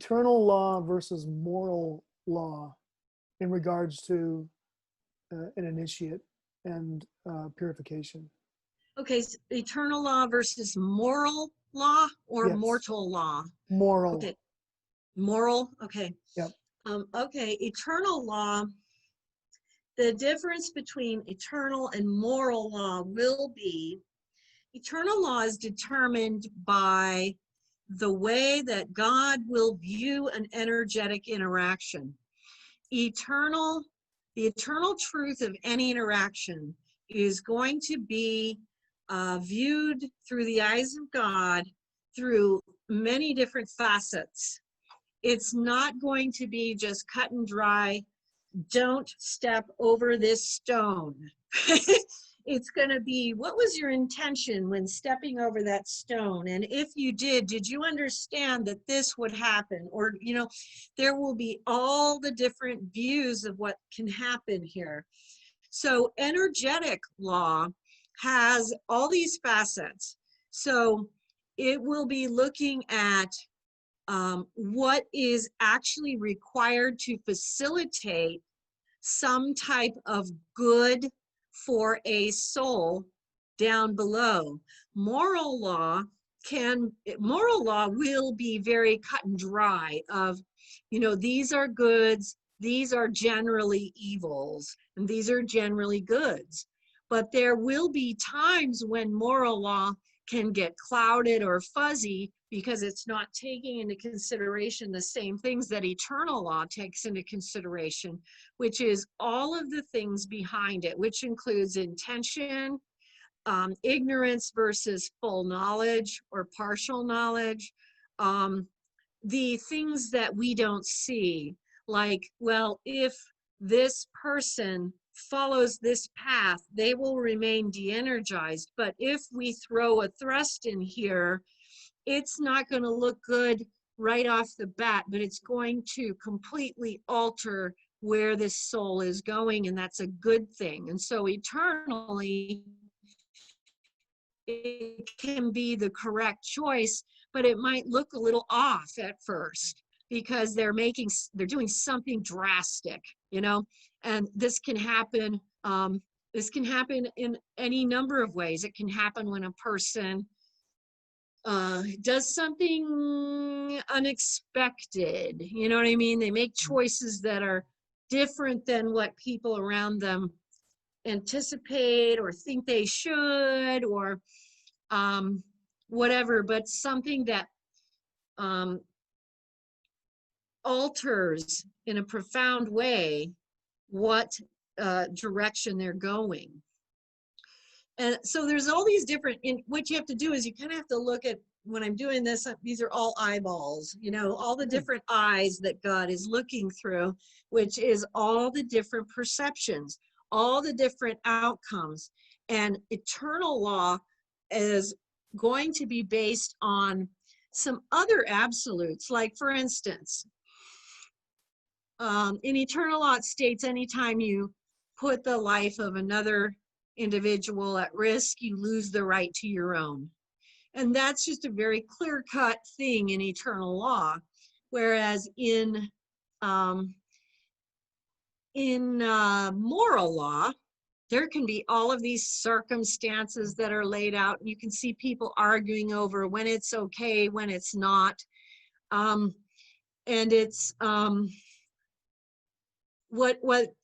eternal law versus moral law in regards to an initiate and purification. Okay, so eternal law versus moral law or Yes. mortal law? Moral. Okay, moral, okay. Yep. Okay, eternal law, the difference between eternal and moral law will be, eternal law is determined by the way that God will view an energetic interaction. The eternal truth of any interaction is going to be viewed through the eyes of God through many different facets. It's not going to be just cut and dry, don't step over this stone. It's going to be, what was your intention when stepping over that stone? And if you did you understand that this would happen? Or, you know, there will be all the different views of what can happen here. So energetic law has all these facets. So it will be looking at what is actually required to facilitate some type of good for a soul down below. Moral law will be very cut and dry of, you know, these are goods, these are generally evils, and these are generally goods. But there will be times when moral law can get clouded or fuzzy because it's not taking into consideration the same things that eternal law takes into consideration, which is all of the things behind it, which includes intention, ignorance versus full knowledge or partial knowledge, the things that we don't see, like, well, if this person follows this path, they will remain de-energized. But if we throw a thrust in here, it's not going to look good right off the bat, but it's going to completely alter where this soul is going, and that's a good thing. And so eternally, it can be the correct choice, but it might look a little off at first because they're doing something drastic, you know. And this can happen in any number of ways. It can happen when a person does something unexpected, you know what I mean? They make choices that are different than what people around them anticipate or think they should, or whatever, but something that alters in a profound way what direction they're going. And so there's all these different, what you have to do is you kind of have to look at, when I'm doing this, these are all eyeballs, you know, all the different eyes that God is looking through, which is all the different perceptions, all the different outcomes. And eternal law is going to be based on some other absolutes, like, for instance, in eternal law, it states anytime you put the life of another individual at risk, you lose the right to your own. And that's just a very clear-cut thing in eternal law. Whereas in moral law, there can be all of these circumstances that are laid out, and you can see people arguing over when it's okay, when it's not. And it's what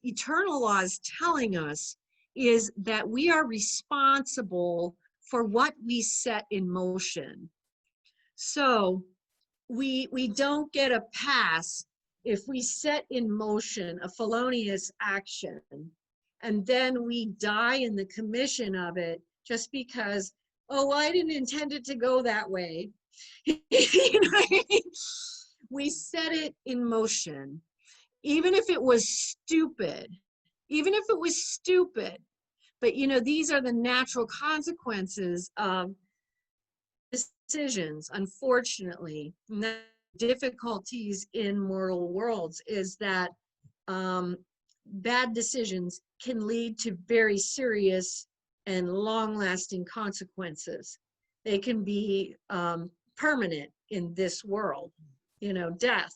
eternal law is telling us is that we are responsible for what we set in motion. So we don't get a pass if we set in motion a felonious action and then we die in the commission of it just because, oh, well, I didn't intend it to go that way. You know what I mean? We set it in motion. Even if it was stupid, but you know, these are the natural consequences of decisions, unfortunately. And the difficulties in moral worlds is that bad decisions can lead to very serious and long-lasting consequences. They can be permanent in this world, death.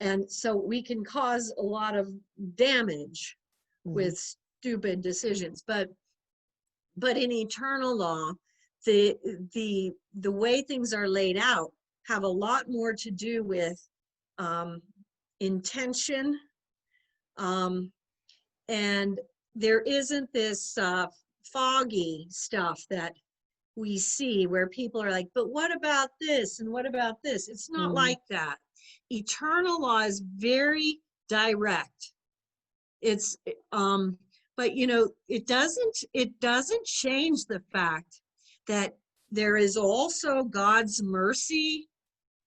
And so we can cause a lot of damage with stupid decisions. But in eternal law, the way things are laid out have a lot more to do with intention, and there isn't this foggy stuff that we see where people are like, but what about this and what about this? It's not like that. Eternal law is very direct. It's but it doesn't change the fact that there is also God's mercy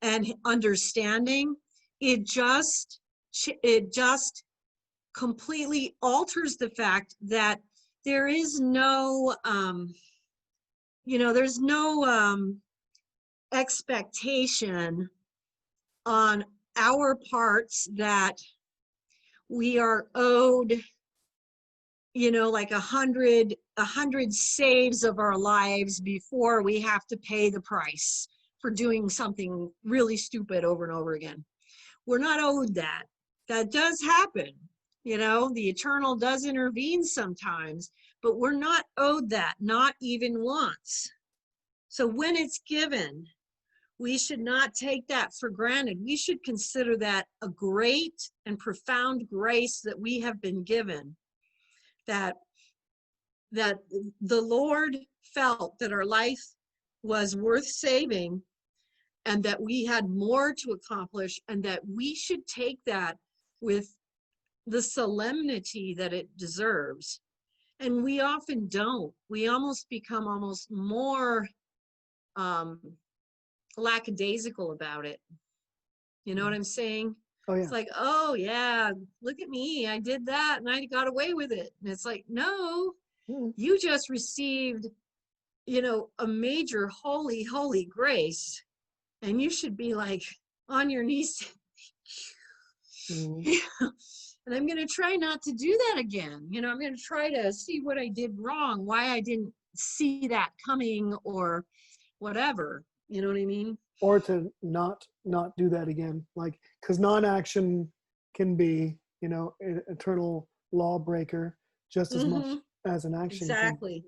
and understanding. It just completely alters the fact that there is no there's no expectation on our parts that we are owed like 100 saves of our lives before we have to pay the price for doing something really stupid over and over again. We're not owed that. That does happen. The eternal does intervene sometimes, but we're not owed that, not even once. So when it's given, we should not take that for granted. We should consider that a great and profound grace that we have been given, that the Lord felt that our life was worth saving and that we had more to accomplish, and that we should take that with the solemnity that it deserves. And we often don't. We almost become more lackadaisical about it. You know what I'm saying? Oh, yeah. It's like, oh yeah, look at me, I did that and I got away with it. And it's like, no, you just received, a major holy grace, and you should be like on your knees. And I'm going to try not to do that again. I'm going to try to see what I did wrong, why I didn't see that coming, or whatever. You know what I mean? Or to not do that again, like, because non-action can be an eternal lawbreaker just as much as an action. Exactly.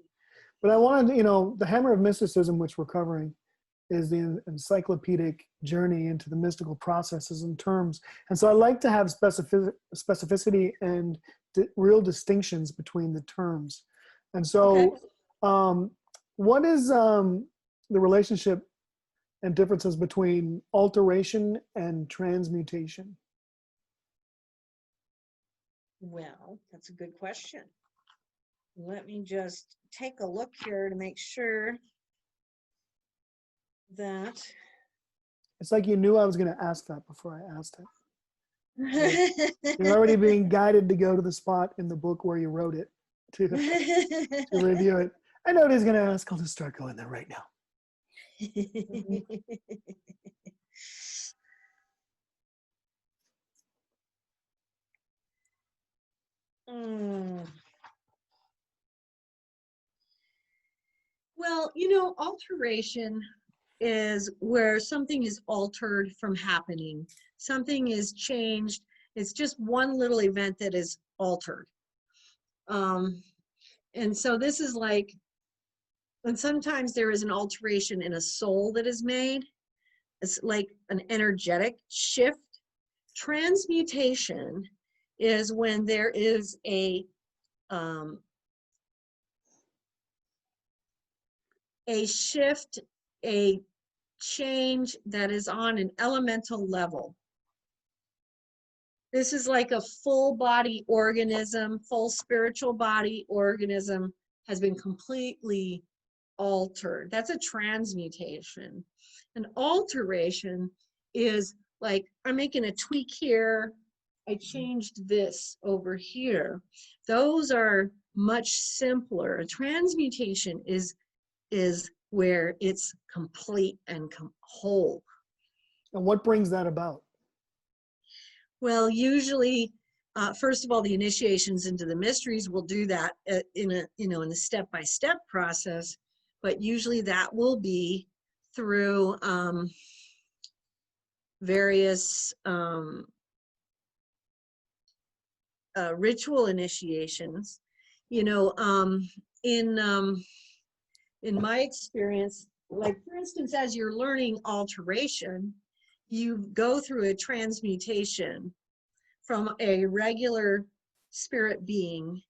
But I wanted, the hammer of mysticism, which we're covering, is the encyclopedic journey into the mystical processes and terms. And so I like to have specificity and real distinctions between the terms. And so what is the relationship and differences between alteration and transmutation? Well, that's a good question. Let me just take a look here to make sure that... It's like you knew I was going to ask that before I asked it. You're already being guided to go to the spot in the book where you wrote it to review it. I know what he's going to ask. I'll just start going there right now. Well, alteration is where something is altered from happening. Something is changed. It's just one little event that is altered. And so this is like, and sometimes there is an alteration in a soul that is made. It's like an energetic shift. Transmutation is when there is a shift, a change that is on an elemental level. This is like a full body organism, full spiritual body organism has been completely altered. That's a transmutation. An alteration is like, I'm making a tweak here, I changed this over here. Those are much simpler. A transmutation is where it's complete and whole. And what brings that about? Well, usually, first of all, the initiations into the mysteries will do that in a step-by-step process, but usually that will be through various ritual initiations. You know, in my experience, like for instance, as you're learning alteration, you go through a transmutation from a regular spirit being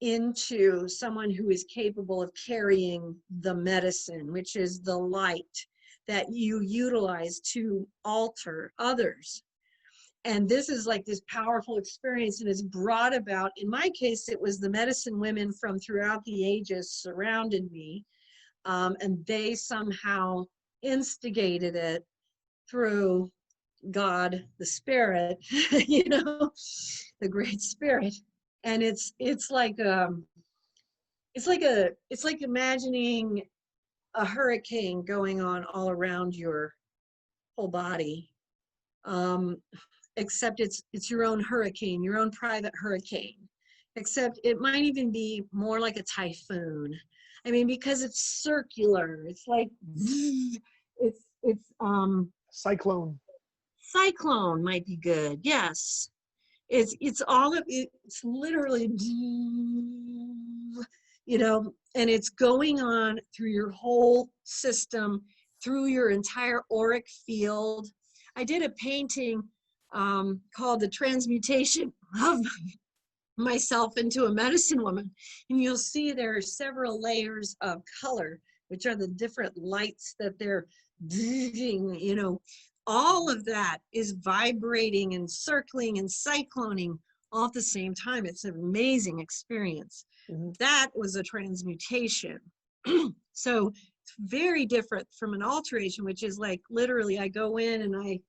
into someone who is capable of carrying the medicine, which is the light that you utilize to alter others. And this is like this powerful experience, and it's brought about, in my case, it was the medicine women from throughout the ages surrounded me, and they somehow instigated it through God, the Spirit, you know, the Great Spirit. And it's like imagining a hurricane going on all around your whole body. Except it's your own hurricane, your own private hurricane. Except it might even be more like a typhoon. I mean, because it's circular. It's like it's Cyclone. cyclone might be good. Yes. It's all of it, it's literally, you know, and it's going on through your whole system, through your entire auric field. I did a painting called The Transmutation of Myself into a Medicine Woman, and you'll see there are several layers of color, which are the different lights that they're doing, you know. All of that is vibrating and circling and cycloning all at the same time. It's an amazing experience. Mm-hmm. That was a transmutation. So it's very different from an alteration, which is like literally I go in and I,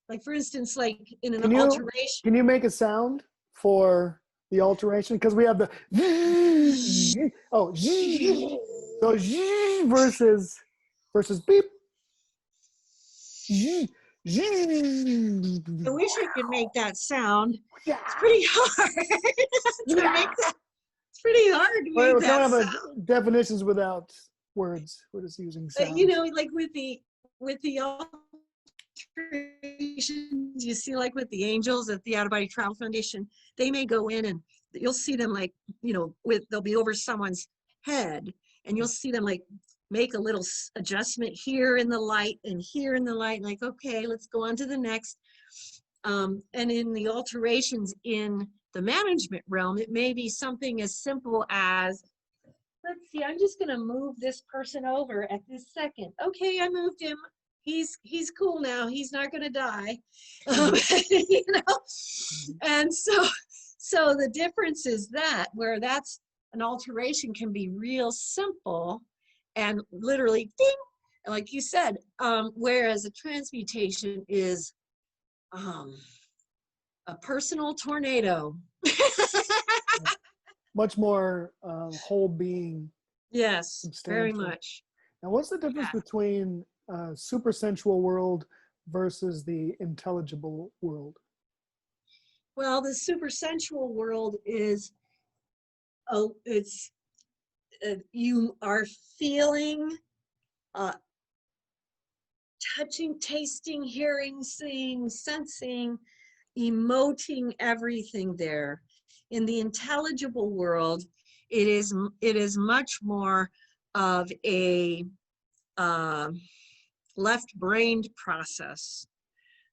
like for instance, like in an alteration. Can you make a sound for the alteration? Because we have the so versus beep. I wish I could make that sound. It's pretty hard to make that. It's pretty hard to make that sound. Definitions without words. We're just using sounds. You know, like with the alterations, you see, like with the angels at the Out of Body Travel Foundation, they may go in and you'll see them like, you know, they'll be over someone's head, and you'll see them like make a little adjustment here in the light and here in the light, like, okay, let's go on to the next. And in the alterations in the management realm, it may be something as simple as, let's see, I'm just going to move this person over at this second. Okay, I moved him. He's cool now. He's not going to die. You know? And so the difference is that where that's an alteration can be real simple and literally ding, like you said, whereas a transmutation is a personal tornado. Much more whole being. Yes, very much. Now, what's the difference between super sensual world versus the intelligible world? Well, the super sensual world is, you are feeling, touching, tasting, hearing, seeing, sensing, emoting everything there. In the intelligible world, it is much more of a left-brained process.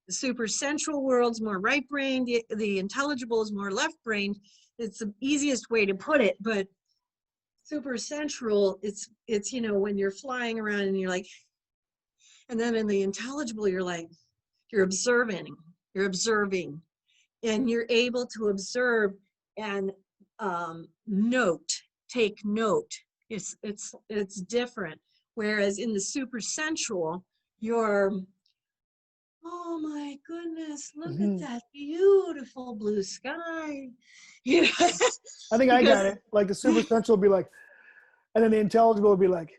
The supersensual world's more right-brained. The intelligible is more left-brained. It's the easiest way to put it, but supersensual, it's you know, when you're flying around and you're like, and then in the intelligible, you're like, you're observing, and you're able to observe and take note. It's different. Whereas in the supersensual, you're, oh my goodness, look at that beautiful blue sky. You know? I think I got it. Like the supersensual will be like, and then the intelligible will be like,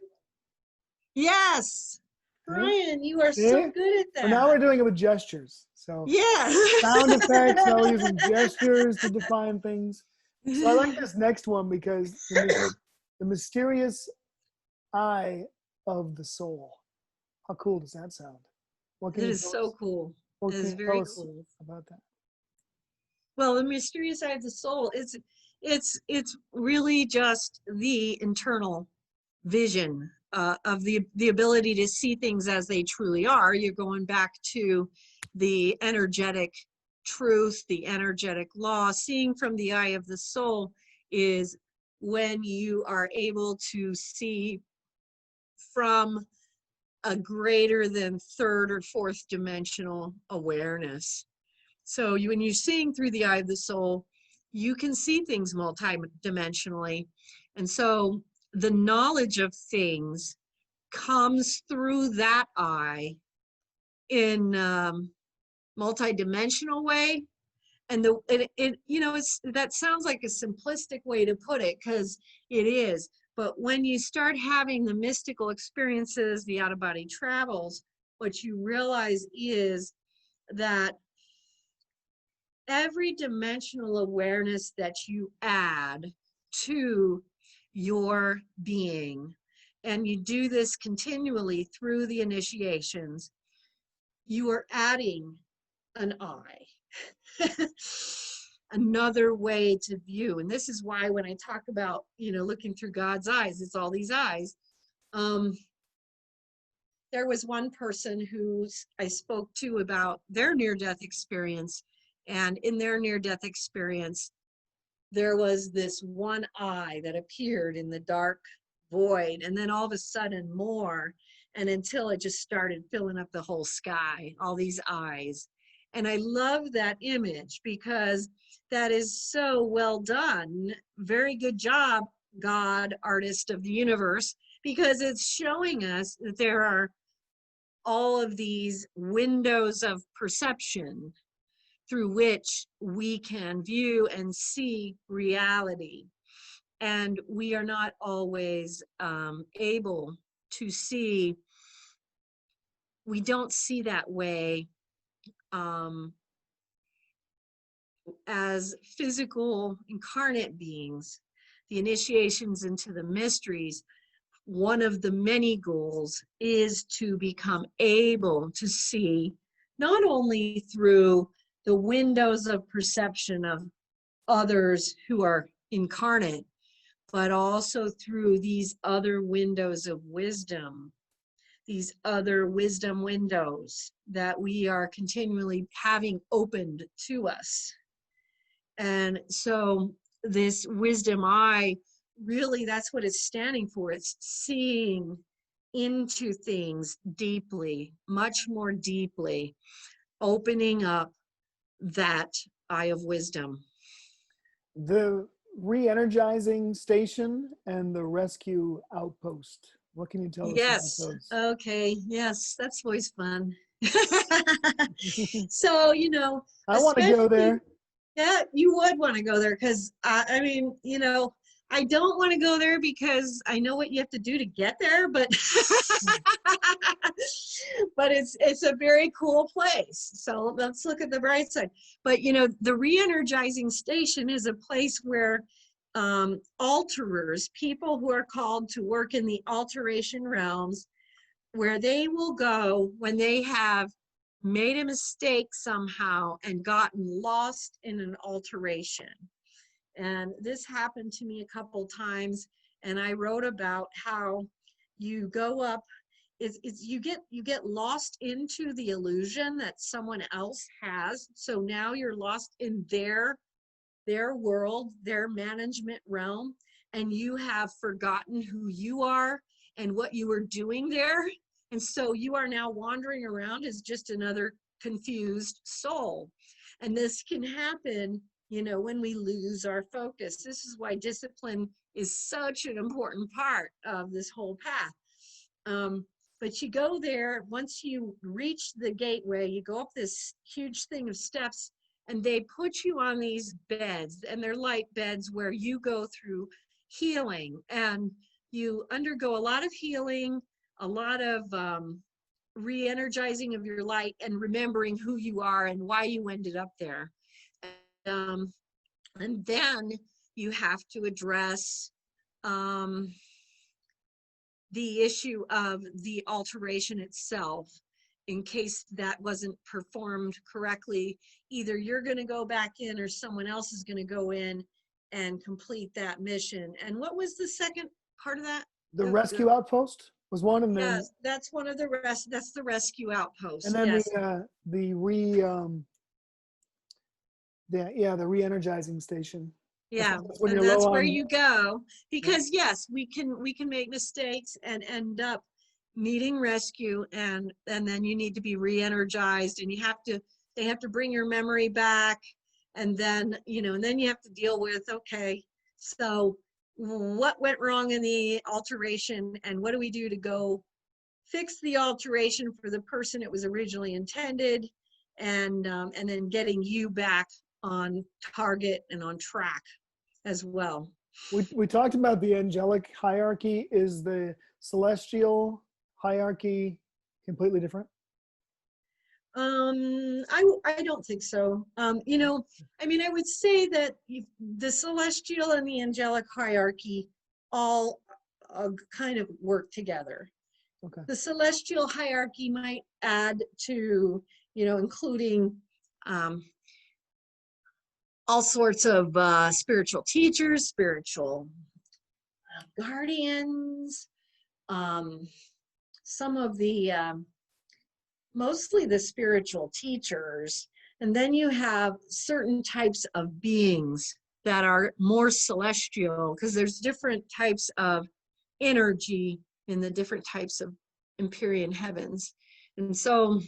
yes, Brian, you are so good at that. Well, now we're doing it with gestures. So yeah, sound effects, now we're using gestures to define things. So I like this next one because the mysterious eye of the soul. How cool does that sound? It is so cool. What It's can you very tell us cool. about that? Well, the mysterious side of the soul is it's really just the internal vision of the ability to see things as they truly are. You're going back to the energetic truth, the energetic law. Seeing from the eye of the soul is when you are able to see from a greater than third or fourth dimensional awareness. So when you're seeing through the eye of the soul, you can see things multidimensionally. And so the knowledge of things comes through that eye in multidimensional way. And it's that sounds like a simplistic way to put it, because it is. But when you start having the mystical experiences, the out-of-body travels, what you realize is that every dimensional awareness that you add to your being, and you do this continually through the initiations, you are adding an eye. Another way to view. And this is why when I talk about, looking through God's eyes, it's all these eyes. There was one person who I spoke to about their near-death experience. And in their near-death experience, there was this one eye that appeared in the dark void, and then all of a sudden more, and until it just started filling up the whole sky, all these eyes. And I love that image because that is so well done. Very good job, God, artist of the universe, because it's showing us that there are all of these windows of perception through which we can view and see reality. And we are not always able to see, we don't see that way as physical incarnate beings. The initiations into the mysteries, one of the many goals is to become able to see not only through the windows of perception of others who are incarnate, but also through these other windows of wisdom, these other wisdom windows that we are continually having opened to us. And so this wisdom eye, really, that's what it's standing for. It's seeing into things deeply, much more deeply, opening up that eye of wisdom. The Reenergizing Station and the Rescue Outpost. What can you tell us about Yes. those? Okay. Yes, that's always fun. So, I want to go there. Yeah, you would want to go there because I mean, I don't want to go there because I know what you have to do to get there, but but it's a very cool place. So let's look at the bright side. But the Reenergizing Station is a place where alterers, people who are called to work in the alteration realms, where they will go when they have made a mistake somehow and gotten lost in an alteration. And this happened to me a couple times, and I wrote about how you go up, you get lost into the illusion that someone else has. So now you're lost in their world, their management realm, and you have forgotten who you are and what you were doing there. And so you are now wandering around as just another confused soul. And this can happen, when we lose our focus. This is why discipline is such an important part of this whole path. But you go there, once you reach the gateway, you go up this huge thing of steps, and they put you on these beds, and they're light beds where you go through healing, and you undergo a lot of healing, a lot of re-energizing of your light, and remembering who you are and why you ended up there. And then you have to address the issue of the alteration itself. in case that wasn't performed correctly, either you're going to go back in or someone else is going to go in and complete that mission. And what was the second part of that? The rescue outpost was one, and then Yes, that's one of the that's the rescue outpost. and then Yes. the Reenergizing Station. Yeah, When and you're that's low where on- you go, because yes, we can make mistakes and end up needing rescue, and then you need to be re-energized, and they have to bring your memory back, and then and then you have to deal with, okay, so what went wrong in the alteration, and what do we do to go fix the alteration for the person it was originally intended, and then getting you back on target and on track as well. We talked about the angelic hierarchy. Is the celestial hierarchy completely different? I don't think so. I mean, I would say that the celestial and the angelic hierarchy all kind of work together. Okay. The celestial hierarchy might add to, including all sorts of spiritual teachers, spiritual guardians, some of the mostly the spiritual teachers, and then you have certain types of beings that are more celestial, because there's different types of energy in the different types of Empyrean heavens. And so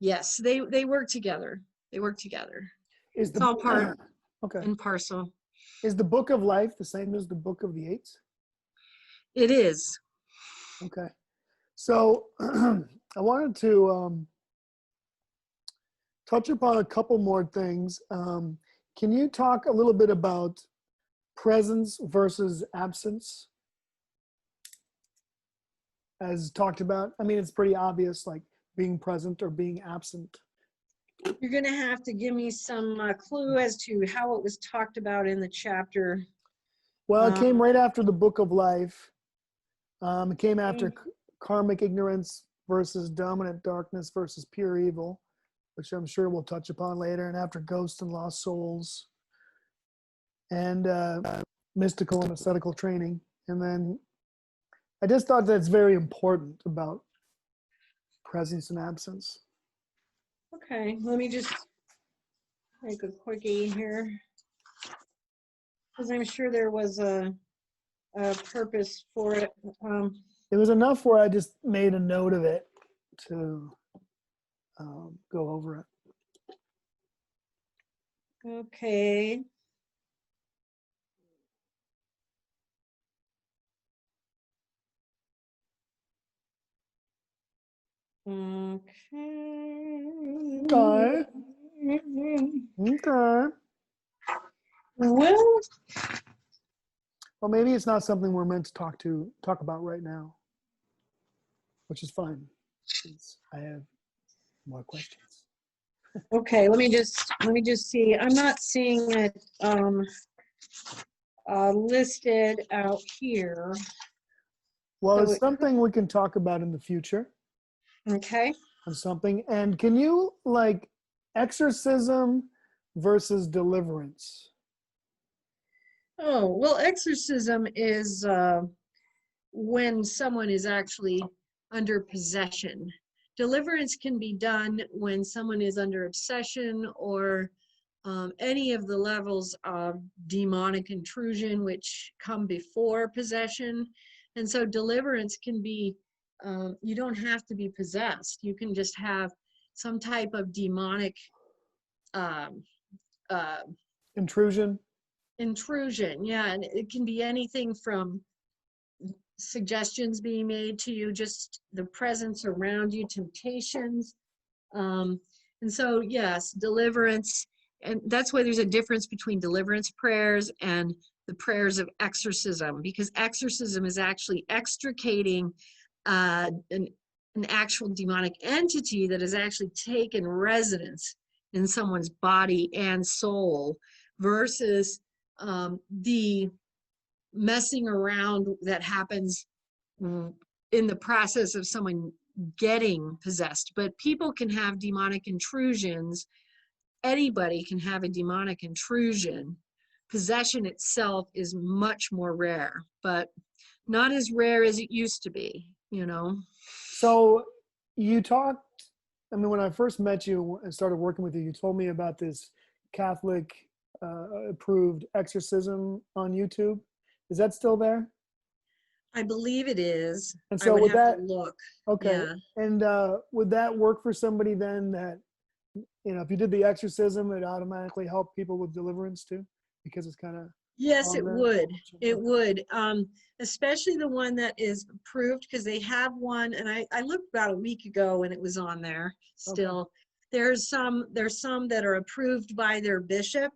yes, they work together. They work together. Is It's all part okay? and parcel. Is the Book of Life the same as the Book of the Eights? It is. Okay. So I wanted to touch upon a couple more things. Can you talk a little bit about presence versus absence? As talked about, I mean, it's pretty obvious, like being present or being absent. You're going to have to give me some clue as to how it was talked about in the chapter. Well, it came right after the Book of Life. It came after karmic ignorance versus dominant darkness versus pure evil, which I'm sure we'll touch upon later, and after ghosts and lost souls, and mystical and ascetical training. And then I just thought that's very important about presence and absence. Okay, let me just make a quickie here, because I'm sure there was a purpose for it. It was enough where I just made a note of it to go over it. Okay. Okay. Well, Well, maybe it's not something we're meant to talk about right now, which is fine, since I have more questions. okay, let me just see. I'm not seeing it listed out here. Well, So it's something we can talk about in the future. Okay. On something. And can you, like, exorcism versus deliverance? Oh, well, exorcism is when someone is actually under possession. Deliverance can be done when someone is under obsession or any of the levels of demonic intrusion which come before possession. And so deliverance can be, you don't have to be possessed. You can just have some type of demonic Intrusion? intrusion. Yeah, and it can be anything from suggestions being made to you, just the presence around you, temptations. And so, yes, deliverance. And that's why there's a difference between deliverance prayers and the prayers of exorcism, because exorcism is actually extricating an actual demonic entity that has actually taken residence in someone's body and soul, versus the messing around that happens in the process of someone getting possessed, but people can have demonic intrusions. Anybody can have a demonic intrusion. Possession itself is much more rare, but not as rare as it used to be, you know. So you talked, I mean, when I first met you and started working with you, you told me about this Catholic approved exorcism on YouTube. Is that still there? I believe it is. And I so would would have that, to look. okay. Yeah. And would that work for somebody then that, you know, if you did the exorcism, it automatically help people with deliverance too? Because it's kind of Yes, on it there? would. It Okay. would. Especially the one that is approved, because they have one, and I looked about a week ago and it was on there Okay. still. There's some that are approved by their bishop,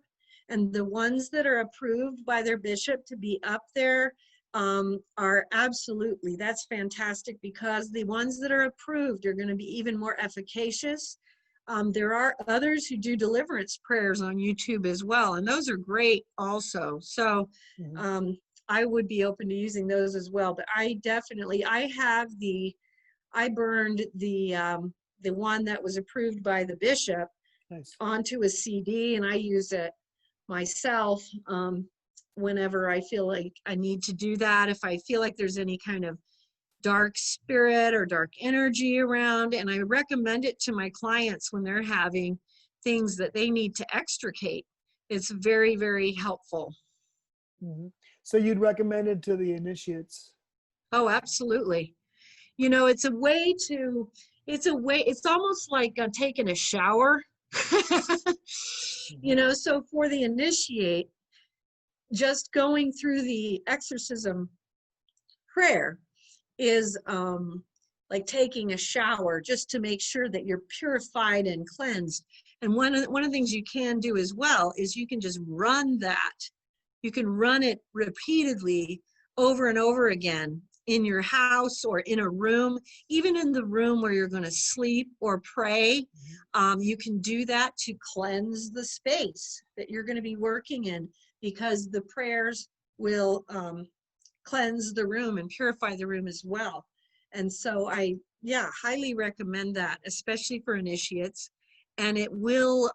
and the ones that are approved by their bishop to be up there are absolutely, that's fantastic, because the ones that are approved are going to be even more efficacious. There are others who do deliverance prayers on YouTube as well, and those are great also. So Mhm. I would be open to using those as well. But I burned the one that was approved by the bishop Nice. onto a CD, and I use it myself whenever I feel like I need to do that. If I feel like there's any kind of dark spirit or dark energy around, and I recommend it to my clients when they're having things that they need to extricate. It's very, very helpful. Hmm. So you'd recommend it to the initiates? Oh, absolutely. You know, it's almost like taking a shower. You Mhm. know, so for the initiate, just going through the exorcism prayer is like taking a shower, just to make sure that you're purified and cleansed. And one of the things you can do as well is you can just run that. You can run it repeatedly over and over again in your house or in a room, even in the room where you're going to sleep or pray. You can do that to cleanse the space that you're going to be working in, because the prayers will cleanse the room and purify the room as well. And so I, yeah, highly recommend that, especially for initiates. And it will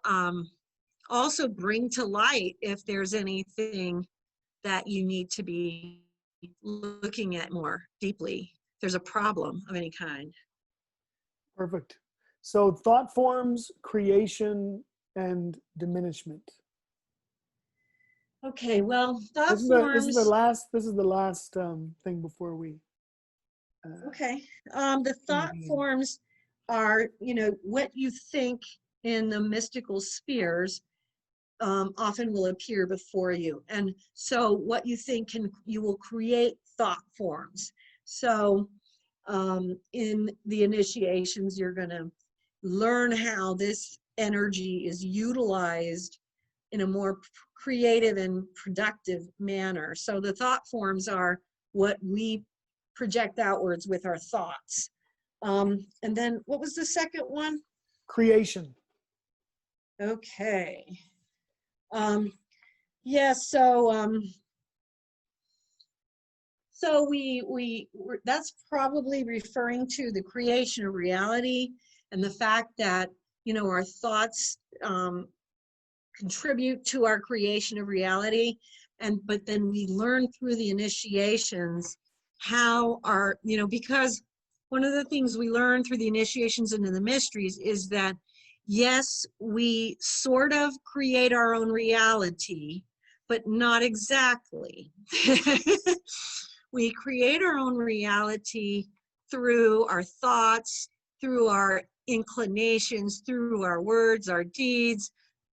also bring to light if there's anything that you need to be looking at more deeply. There's a problem of any kind. Perfect. So thought forms, creation, and diminishment. Okay, well, thought This is the forms. last thing before we Okay, the thought convene. forms are, you know, what you think in the mystical spheres often will appear before you. And so what you think you will create thought forms. So in the initiations, you're going to learn how this energy is utilized in a more creative and productive manner. So the thought forms are what we project outwards with our thoughts. And then what was the second one? Creation. Okay. Yeah, so that's probably referring to the creation of reality, and the fact that, you know, our thoughts contribute to our creation of reality. But then we learn through the initiations how our, you know, because one of the things we learn through the initiations into the mysteries is that, yes, we sort of create our own reality, but not exactly. We create our own reality through our thoughts, through our inclinations, through our words, our deeds,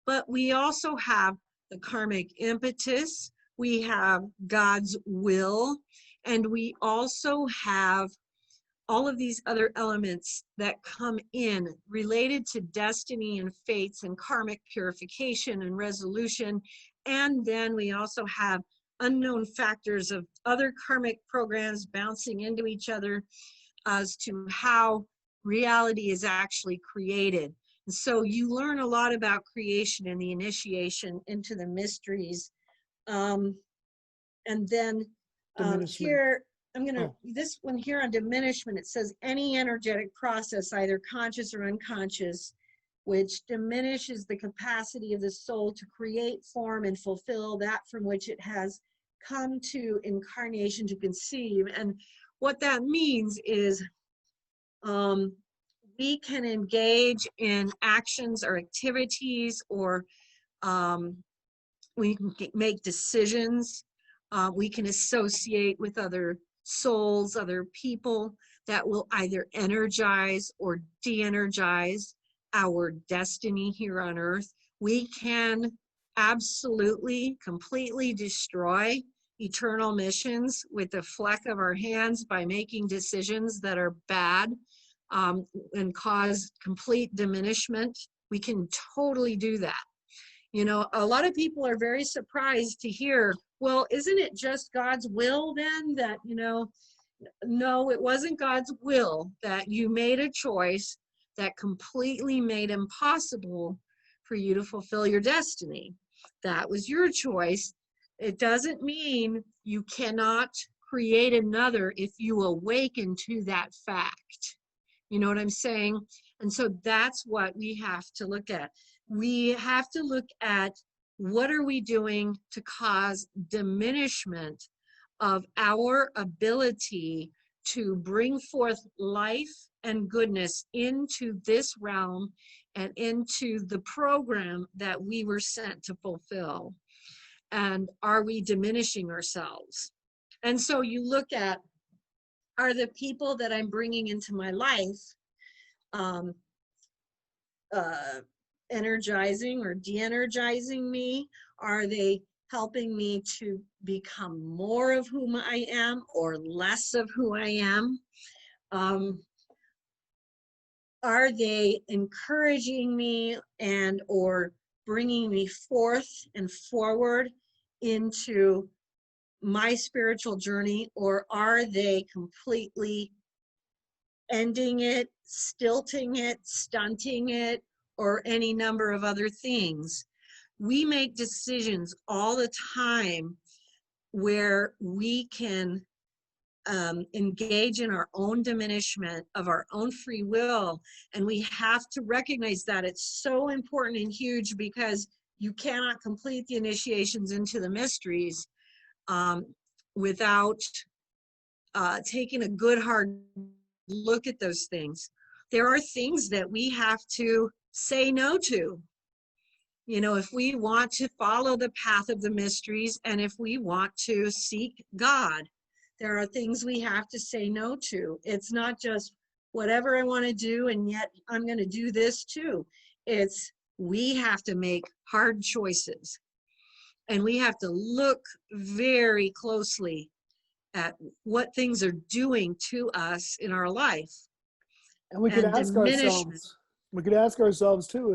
but we also have the karmic impetus, we have God's will, and we also have all of these other elements that come in related to destiny and fates and karmic purification and resolution. And then we also have unknown factors of other karmic programs bouncing into each other as to how reality is actually created. And so you learn a lot about creation in the initiation into the mysteries. And then Diminishment. here, I'm going to, Oh, this one here on diminishment, it says any energetic process, either conscious or unconscious, which diminishes the capacity of the soul to create, form, and fulfill that from which it has come to incarnation to conceive. And what that means is we can engage in actions or activities, or we can make decisions. We can associate with other souls, other people that will either energize or de-energize our destiny here on earth. We can absolutely, completely destroy eternal missions with the fleck of our hands by making decisions that are bad, and cause complete diminishment. We can totally do that. You know, a lot of people are very surprised to hear, well, isn't it just God's will then that, you know, no, it wasn't God's will, that you made a choice that completely made impossible for you to fulfill your destiny. That was your choice. It doesn't mean you cannot create another if you awaken to that fact. You know what I'm saying? And so that's what we have to look at. We have to look at what are we doing to cause diminishment of our ability to bring forth life and goodness into this realm and into the program that we were sent to fulfill. And are we diminishing ourselves? And so you look at, are the people that I'm bringing into my life energizing or de-energizing me? Are they helping me to become more of whom I am or less of who I am? Are they encouraging me and or bringing me forth and forward into my spiritual journey, or are they completely ending it, stilting it, stunting it, or any number of other things? We make decisions all the time where we can engage in our own diminishment of our own free will. And we have to recognize that it's so important and huge, because you cannot complete the initiations into the mysteries without taking a good hard look at those things. There are things that we have to say no to. You know, if we want to follow the path of the mysteries and if we want to seek God, there are things we have to say no to. It's not just whatever I want to do and yet I'm going to do this too. It's we have to make hard choices, and we have to look very closely at what things are doing to us in our life. and we could And ask diminishment. ourselves, we could ask ourselves too,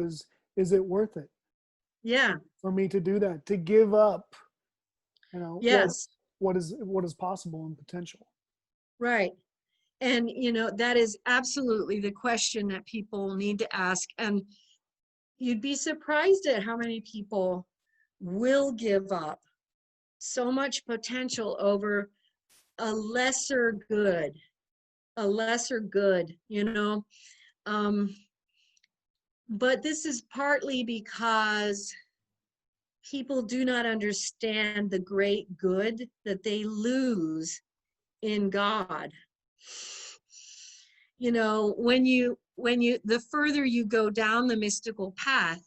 is it worth it Yeah. for me to do that, to give up, you know, Yes. what is possible and potential? Right. And, you know, that is absolutely the question that people need to ask. And you'd be surprised at how many people will give up so much potential over a lesser good, you know. But this is partly because people do not understand the great good that they lose in God. You know, when you the further you go down the mystical path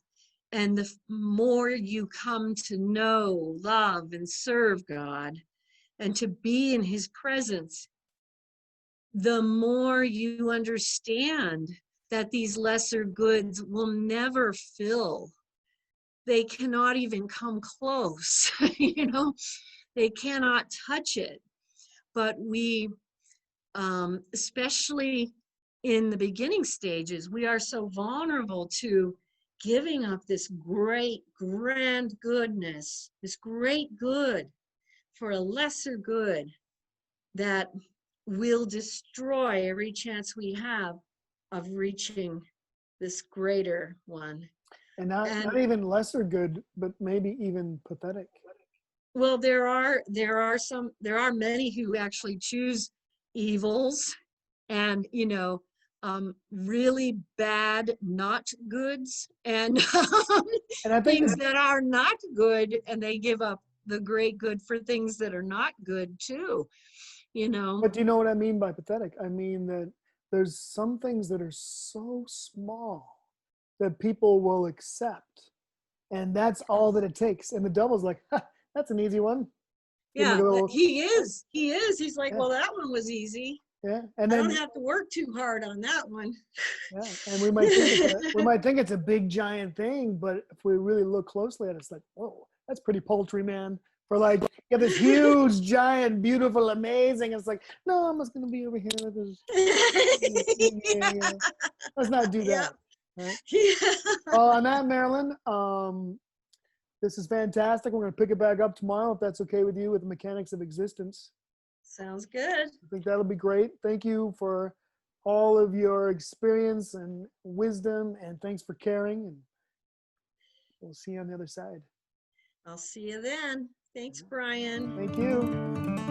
and the more you come to know, love, and serve God and to be in his presence, the more you understand that these lesser goods will never fill. They cannot even come close, you know, they cannot touch it. But we, especially in the beginning stages, we are so vulnerable to giving up this great, grand goodness, this great good for a lesser good that will destroy every chance we have of reaching this greater one. And not And even lesser good, but maybe even pathetic. Well, there are many who actually choose evils and, really bad not goods and And I think, things that are not good, and they give up the great good for things that are not good too, but do you know what I mean by pathetic? I mean that there's some things that are so small that people will accept, and that's all that it takes. And the devil's like, ha, that's an easy one. Give him Yeah, a little, he's like, yeah, well, that one was easy. yeah. And I don't then, have to work too hard on that one. yeah, and we might think it's a big giant thing, but if we really look closely at it, it's like, whoa, that's pretty paltry, man. For like, you have this huge, giant, beautiful, amazing. It's like, no, I'm just gonna be over here with this. Yeah. Let's not do Yeah. that. Right? Yeah. Well, on that, Marilynn, this is fantastic. We're gonna pick it back up tomorrow if that's okay with you, with the mechanics of existence. Sounds good. I think that'll be great. Thank you for all of your experience and wisdom, and thanks for caring. And we'll see you on the other side. I'll see you then. Thanks, Brian. Thank you.